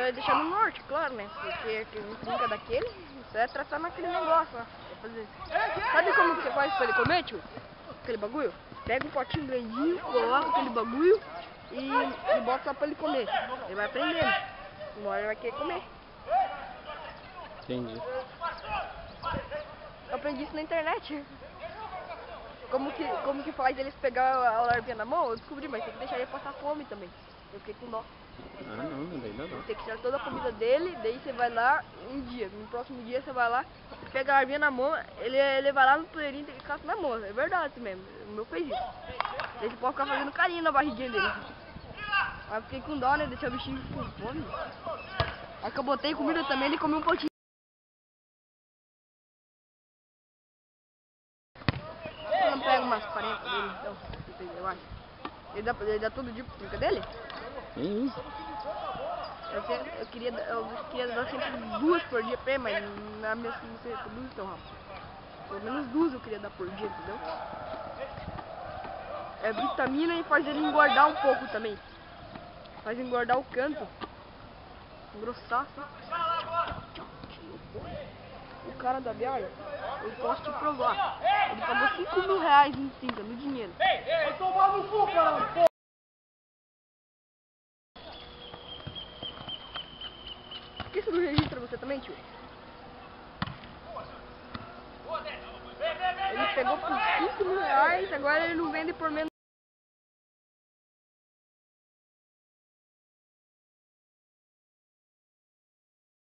ia deixar no norte, claro, né? Porque quem brinca daquele, você vai tratar naquele negócio lá. Sabe como que você faz pra ele comer, tio? Aquele bagulho? Pega um potinho grandinho, coloca aquele bagulho e bota lá pra ele comer. Ele vai aprendendo. Uma hora ele vai querer comer. Entendi. Eu aprendi isso na internet. Como que faz eles pegar a larvinha na mão? Eu descobri, mas tem que deixar ele passar fome também. Eu fiquei com dó. Ah, não, ainda não. Tem que tirar toda a comida dele, daí você vai lá um dia. No próximo dia você vai lá, pega a larvinha na mão, ele vai lá no poleirinho e caça na mão. É verdade isso mesmo. O meu fez isso. Daí você pode ficar fazendo carinho na barriguinha dele. Aí eu fiquei com dó, né? Deixar o bichinho com fome. Aí que eu botei comida também, ele comeu um pouquinho. Eu não pego umas 40 dele, então, eu acho. Ele dá todo dia pro trinca dele? Nem usa. Eu queria dar sempre 2 por dia pra ele, mas na minha não se reproduz tão rápido. Pelo menos 2 eu queria dar por dia, entendeu? É vitamina e faz ele engordar um pouco também. Faz engordar o canto. Engrossar, assim. O cara da Biara, eu posso te provar. Ele pagou 5 mil reais em tinta, no dinheiro. Vai tomar no cu, caralho! Por que você não registra você também, tio? Ele pegou por 5 mil reais, agora ele não vende por menos.